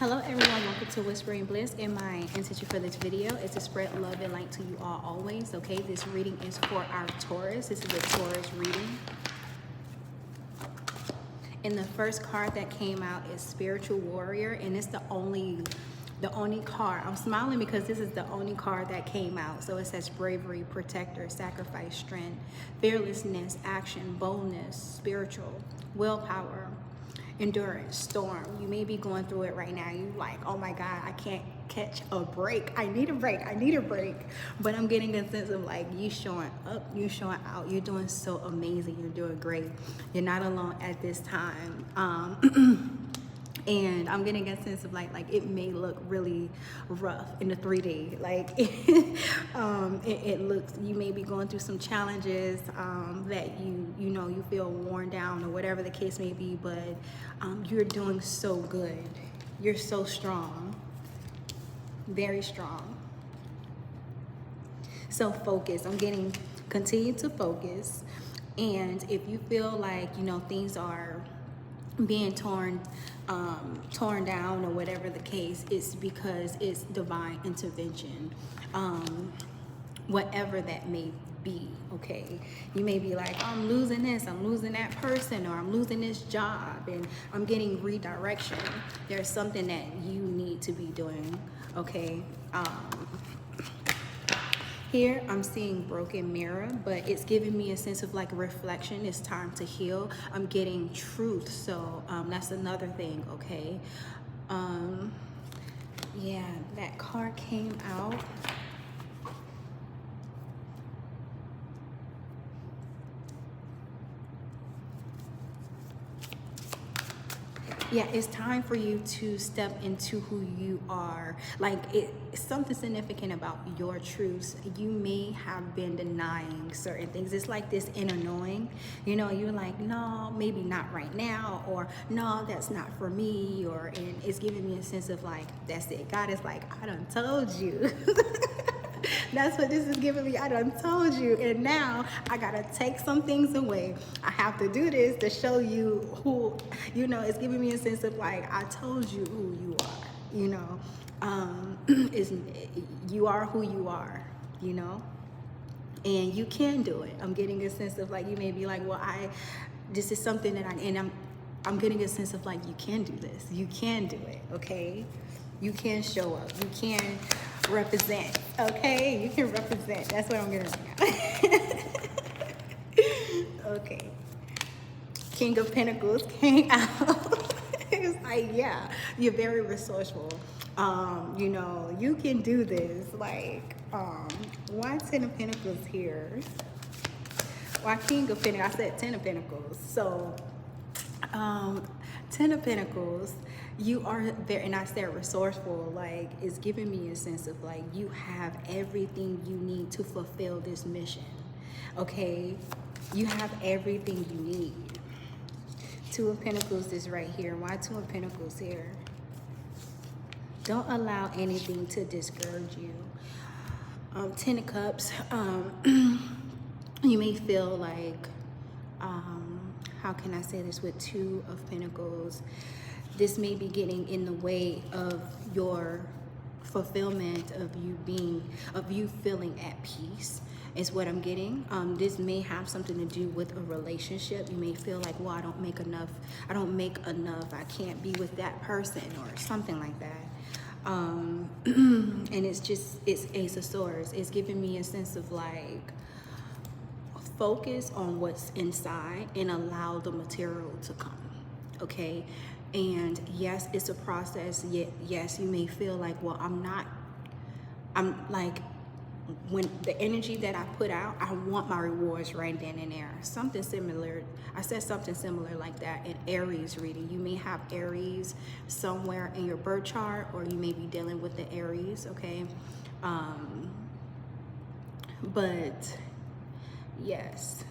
Hello everyone, welcome to Whispering Bliss, and my intention for this video is to spread love and light to you all always. Okay, this reading is for our Taurus. This is a Taurus reading. And the first card that came out is Spiritual Warrior, and it's the only card. I'm smiling because this is the only card that came out. So it says bravery, protector, sacrifice, strength, fearlessness, action, boldness, spiritual, willpower, endurance, storm. You may be going through it right now. You like, oh my God, I can't catch a break. I need a break. I need a break. But I'm getting a sense of like you showing up, you showing out. You're doing so amazing. You're doing great. You're not alone at this time. And I'm getting a sense of like it may look really rough in the 3D. Like it looks, you may be going through some challenges that you feel worn down or whatever the case may be, but you're doing so good. You're so strong, very strong. So focus. I'm getting, continue to focus. And if you feel like, things are being torn down or whatever the case, it's because it's divine intervention, whatever that may be. Okay, you may be like, oh, I'm losing this, I'm losing that person, or I'm losing this job and I'm getting redirection. There's something that you need to be doing. Okay, here I'm seeing broken mirror, but it's giving me a sense of like reflection. It's time to heal. I'm getting truth, so that's another thing. Okay, yeah, that card came out. Yeah, it's time for you to step into who you are. Like, it's something significant about your truths. You may have been denying certain things. It's like this inner knowing. You're like, no, maybe not right now, or no, that's not for me, and it's giving me a sense of like, that's it. God is like, I done told you. That's what this is giving me. I done told you, and now I gotta take some things away. I have to do this to show you who, it's giving me a sense of like, I told you who you are, you are who you are, and you can do it. I'm getting a sense of like, you may be like, well, this is something that I'm getting a sense of like, you can do this. You can do it, okay? You can show up. You can represent, okay? You can represent. That's what I'm getting right now. Okay. King of Pentacles came out. It's like, yeah, you're very resourceful. You can do this. Like, why 10 of Pentacles here? Why King of Pentacles? I said 10 of Pentacles. So, 10 of Pentacles, you are there, and I said resourceful. Like, it's giving me a sense of like, you have everything you need to fulfill this mission. Okay, you have everything you need. 2 of Pentacles is right here. Why 2 of Pentacles here? Don't allow anything to discourage you. 10 of Cups. You may feel like, how can I say this with 2 of Pentacles? This may be getting in the way of your fulfillment, of you feeling at peace, is what I'm getting. This may have something to do with a relationship. You may feel like, well, I don't make enough, I can't be with that person, or something like that. And it's Ace of Swords. It's giving me a sense of like, focus on what's inside and allow the material to come. Okay, and yes, it's a process. Yes, you may feel like, well, I'm like, when the energy that I put out, I want my rewards right then and there. Something similar, I said something similar like that in Aries reading. You may have Aries somewhere in your birth chart, or you may be dealing with the Aries. Okay, but yes,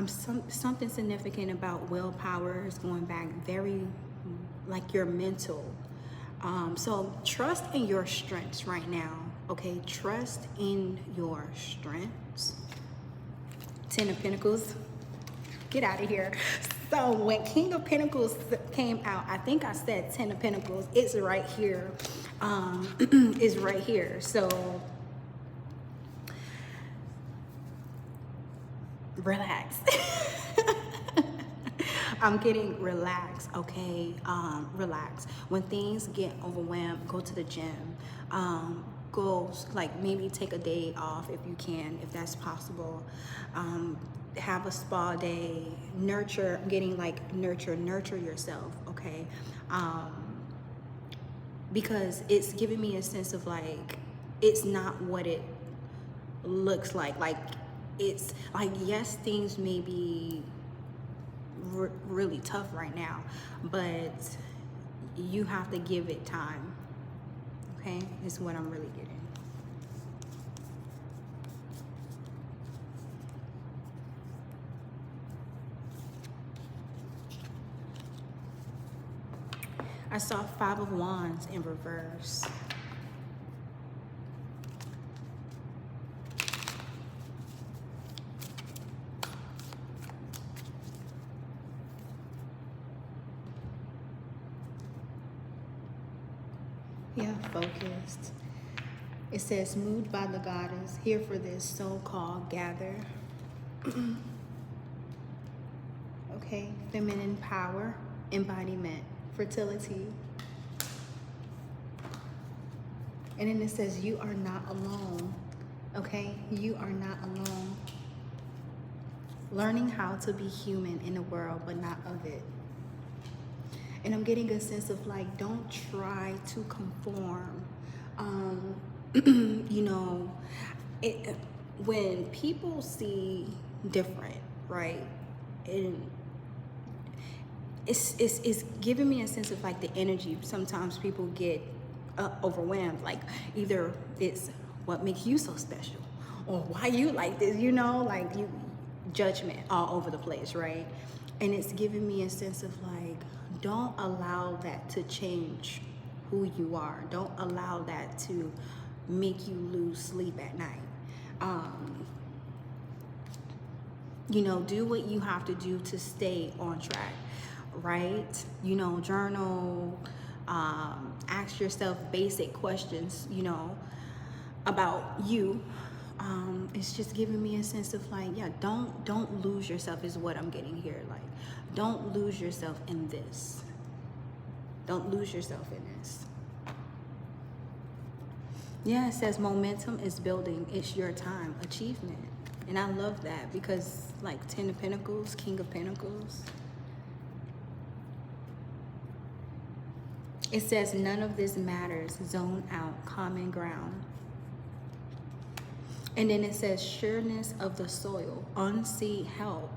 something significant about willpower is going back very, like your mental. So trust in your strengths right now. Okay, trust in your strengths. 10 of Pentacles. Get out of here. So when King of Pentacles came out, I think I said 10 of Pentacles. It's right here. It's right here. So relax. I'm getting relaxed, okay? Relax. When things get overwhelmed, go to the gym. Go, like, maybe take a day off if you can, if that's possible. Have a spa day. Nurture, nurture yourself, okay? Because it's giving me a sense of, like, it's not what it looks like. Like, it's like, yes, things may be really tough right now, but you have to give it time, okay? Is what I'm really getting. I saw 5 of Wands in reverse. Yeah, focused. It says, moved by the goddess, here for this so-called gather. Okay, feminine power, embodiment, fertility. And then it says, you are not alone. Okay, you are not alone. Learning how to be human in the world, but not of it. And I'm getting a sense of, like, don't try to conform. You know, when people see different, right? And it's giving me a sense of, like, the energy. Sometimes people get overwhelmed. Like, either it's what makes you so special, or why you like this, you know, like, you judgment all over the place, right? And it's giving me a sense of, like, don't allow that to change who you are. Don't allow that to make you lose sleep at night. You know, do what you have to do to stay on track, right? You know, journal, ask yourself basic questions, you know, about you. It's just giving me a sense of, like, yeah, don't lose yourself is what I'm getting here. Like, don't lose yourself in this. Don't lose yourself in this. Yeah, it says momentum is building. It's your time. Achievement. And I love that because, like, 10 of Pentacles, King of Pentacles. It says none of this matters. Zone out. Common ground. And then it says sureness of the soil. Unseen help.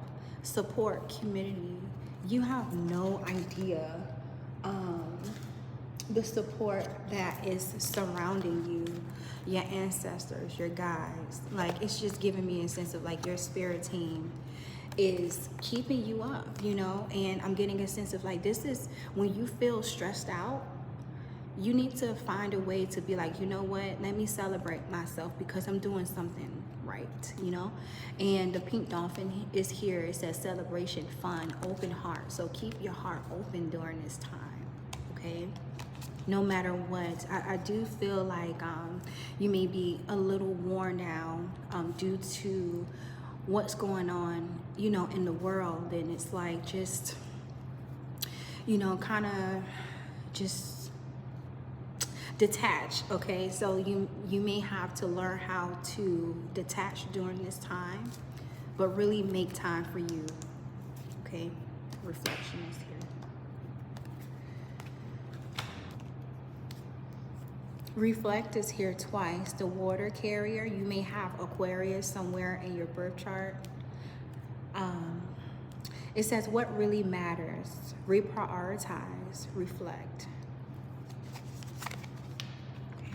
Support. Community. You have no idea the support that is surrounding you, your ancestors, your guides. Like, it's just giving me a sense of, like, your spirit team is keeping you up, you know? And I'm getting a sense of, like, this is when you feel stressed out, you need to find a way to be like, you know what, let me celebrate myself because I'm doing something right, you know? And the pink dolphin is here. It says celebration, fun, open heart. So keep your heart open during this time, okay? No matter what. I do feel like you may be a little worn down due to what's going on, you know, in the world. And it's like, just, you know, kind of just detach, okay? So you may have to learn how to detach during this time, but really make time for you, okay? Reflection is here. Reflect is here twice. The water carrier, you may have Aquarius somewhere in your birth chart. It says what really matters. Reprioritize, reflect. Okay.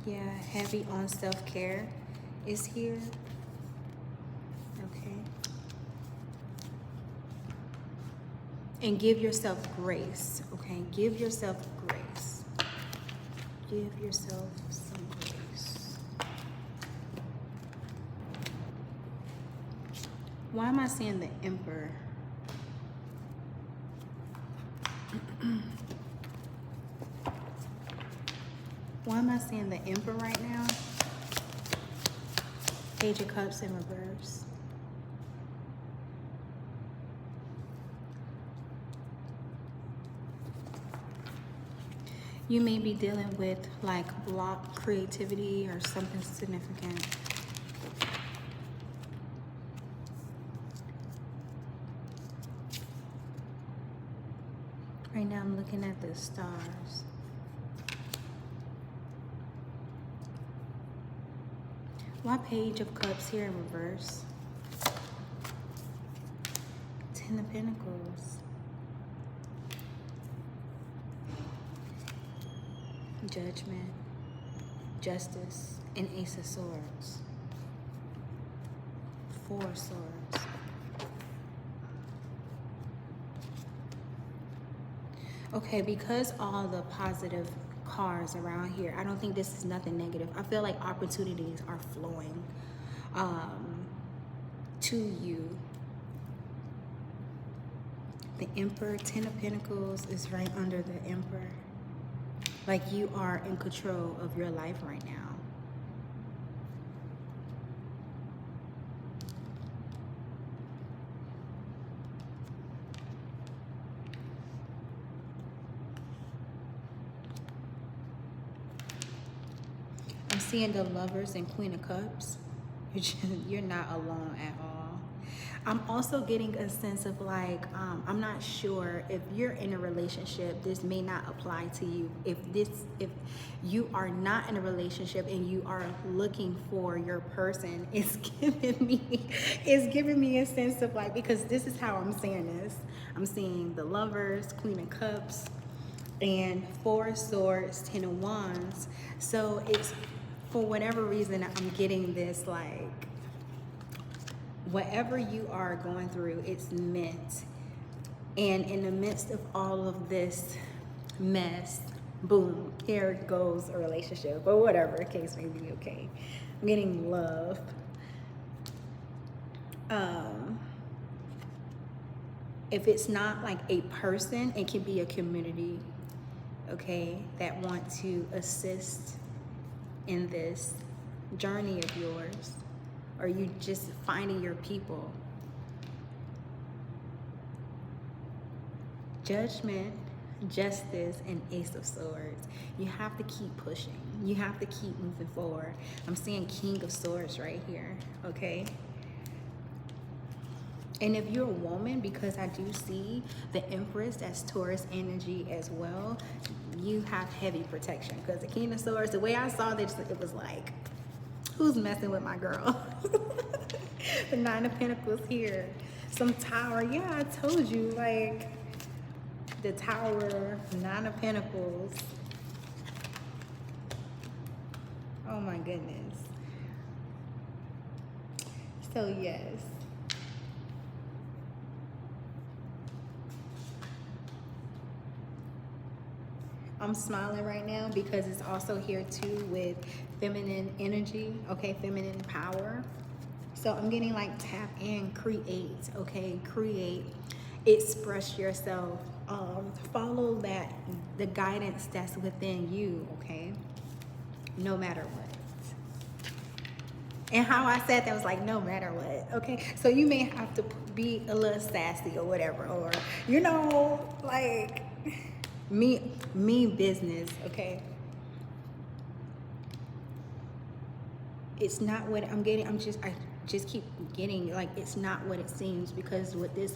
Yeah, heavy on self-care is here. Okay. And give yourself grace, okay? Give yourself grace. Give yourself some grace. Why am I seeing the Emperor? Why am I seeing the Emperor right now? Page of Cups in reverse. You may be dealing with like block creativity or something significant. Right now I'm looking at the stars. Why Page of Cups here in reverse? Ten of Pentacles. Judgment, Justice, and Ace of Swords. Four of Swords. Okay, because all the positive cards around here, I don't think this is nothing negative. I feel like opportunities are flowing to you. The Emperor, Ten of Pentacles is right under the Emperor. Like you are in control of your life right now. I'm seeing the Lovers and Queen of Cups. You're not alone at all. I'm also getting a sense of like, I'm not sure if you're in a relationship, this may not apply to you. If you are not in a relationship and you are looking for your person, it's giving me a sense of like, because this is how I'm seeing this. I'm seeing the Lovers, Queen of Cups, and Four of Swords, Ten of Wands. So it's, for whatever reason, I'm getting this like, whatever you are going through, it's meant. And in the midst of all of this mess, boom, here goes a relationship, or whatever the case may be. Okay, I'm getting love. If it's not like a person, it can be a community, okay, that want to assist in this journey of yours, or you just finding your people. Judgment, Justice, and Ace of Swords. You have to keep pushing. You have to keep moving forward. I'm seeing King of Swords right here, okay? And if you're a woman, because I do see the Empress, that's Taurus energy as well, you have heavy protection. Because the King of Swords, the way I saw this, it was like, who's messing with my girl? The Nine of Pentacles here. Some Tower. Yeah, I told you, like, the Tower, Nine of Pentacles. Oh my goodness. So yes. I'm smiling right now because it's also here too with feminine energy, okay, feminine power. So I'm getting like tap in, create, okay, create, express yourself, follow that, the guidance that's within you, okay, no matter what. And how I said that was like, no matter what, okay? So you may have to be a little sassy or whatever, or, you know, like, mean business, okay? It's not what I'm getting. I just keep getting, like, it's not what it seems, because with this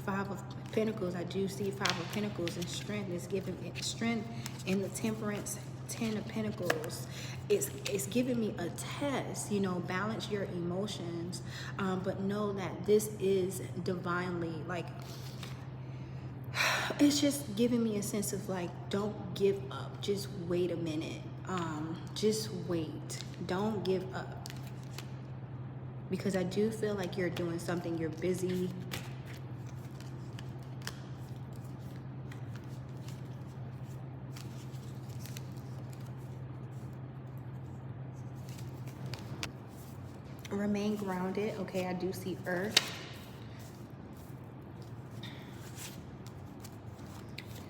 Five of Pentacles, I do see Five of Pentacles, and strength is giving it strength. In the Temperance, Ten of Pentacles, it's giving me a test, you know, balance your emotions, but know that this is divinely, like, it's just giving me a sense of like, don't give up, just wait a minute, just wait, don't give up, because I do feel like you're doing something, you're busy. Remain grounded, okay, I do see Earth.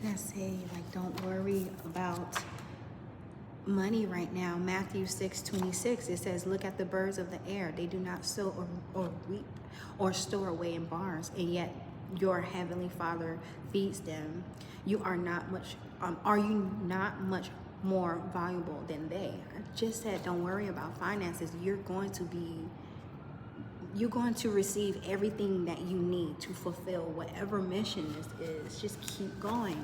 can I say? Like, don't worry about money right now. Matthew 6:26, it says, look at the birds of the air. They do not sow or reap or store away in barns, and yet your heavenly Father feeds them. You are not much, are you not much more valuable than they? I just said, don't worry about finances. You're going to receive everything that you need to fulfill whatever mission this is. Just keep going.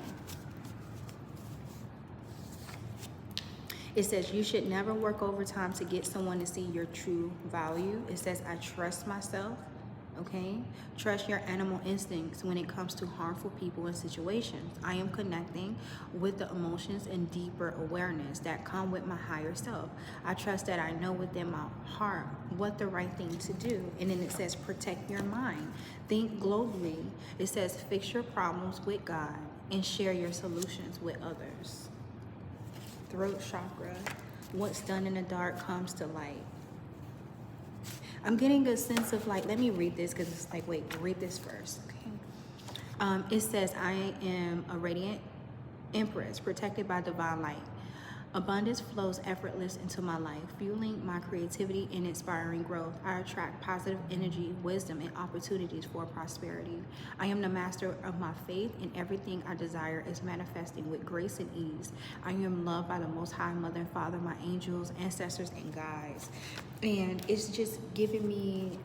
It says you should never work overtime to get someone to see your true value. It says I trust myself. Okay? Trust your animal instincts when it comes to harmful people and situations. I am connecting with the emotions and deeper awareness that come with my higher self. I trust that I know within my heart what the right thing to do. And then it says protect your mind. Think globally. It says fix your problems with God and share your solutions with others. Throat chakra. What's done in the dark comes to light. I'm getting a sense of like, let me read this because it's like, wait, read this first. Okay. It says, I am a radiant empress protected by divine light. Abundance flows effortless into my life, fueling my creativity and inspiring growth. I attract positive energy, wisdom, and opportunities for prosperity. I am the master of my faith, and everything I desire is manifesting with grace and ease. I am loved by the Most High Mother and Father, my angels, ancestors, and guides. And it's just giving me,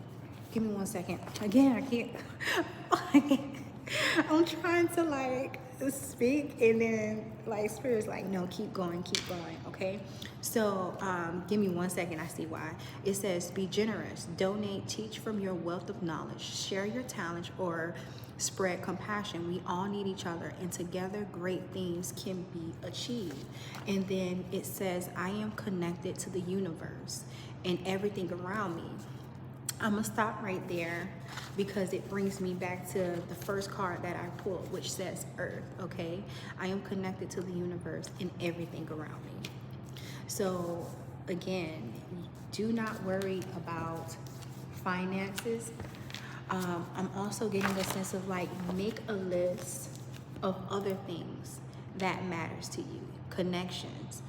give me 1 second. Again, I can't, I'm trying to like speak, and then like Spirit's like, no, keep going, okay? So give me 1 second, I see why. It says be generous, donate, teach from your wealth of knowledge, share your talent, or spread compassion. We all need each other, and together great things can be achieved. And then it says I am connected to the universe and everything around me. I'm gonna stop right there because it brings me back to the first card that I pulled, which says Earth, okay? I am connected to the universe and everything around me. So again, do not worry about finances. I'm also getting a sense of like, make a list of other things that matters to you. Connections,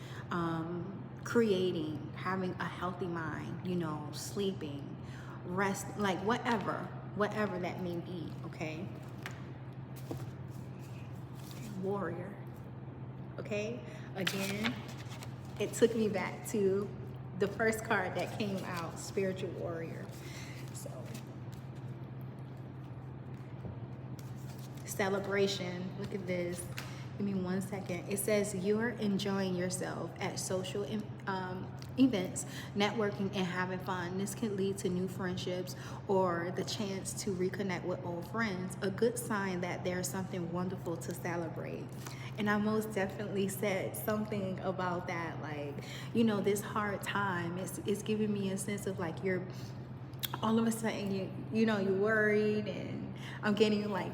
creating, having a healthy mind, you know, sleeping, rest, like whatever that may be, okay? Warrior, okay? Again, it took me back to the first card that came out, spiritual warrior. So, celebration, look at this. Give me 1 second. It says you're enjoying yourself at social events, networking, and having fun. This can lead to new friendships or the chance to reconnect with old friends. A good sign that there's something wonderful to celebrate. And I most definitely said something about that. Like, you know, this hard time, it's giving me a sense of like you're all of a sudden, you know, you're worried, and I'm getting like,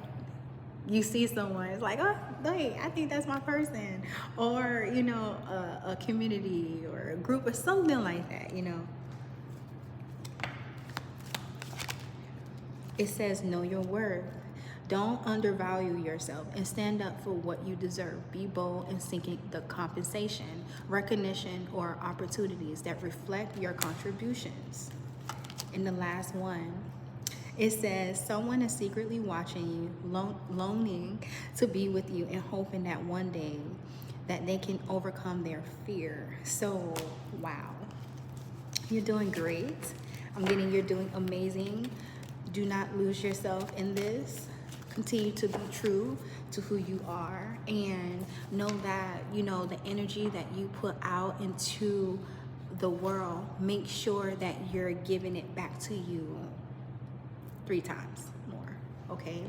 you see someone, it's like, oh, wait, I think that's my person. Or, you know, a community or a group or something like that, you know. It says, know your worth. Don't undervalue yourself and stand up for what you deserve. Be bold in seeking the compensation, recognition, or opportunities that reflect your contributions. And the last one, it says someone is secretly watching you, longing to be with you and hoping that one day that they can overcome their fear. So, wow. You're doing great. I'm getting you're doing amazing. Do not lose yourself in this. Continue to be true to who you are, and know that, you know, the energy that you put out into the world, make sure that you're giving it back to you 3 times more, okay?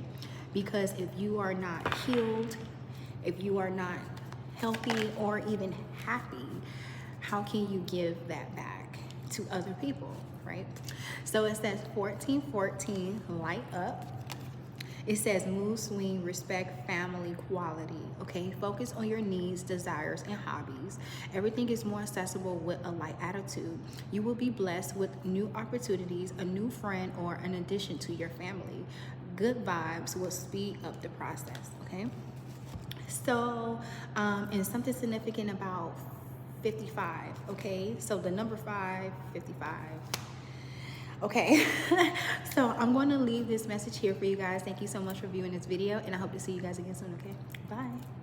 Because if you are not healed, if you are not healthy or even happy, how can you give that back to other people, right? So it says 1414, light up. It says move, swing, respect, family, quality, okay? Focus on your needs, desires, and hobbies. Everything is more accessible with a light attitude. You will be blessed with new opportunities, a new friend, or an addition to your family. Good vibes will speed up the process, okay? So, and something significant about 55, okay? So the number 5, 55. Okay, so I'm going to leave this message here for you guys. Thank you so much for viewing this video, and I hope to see you guys again soon, okay? Bye.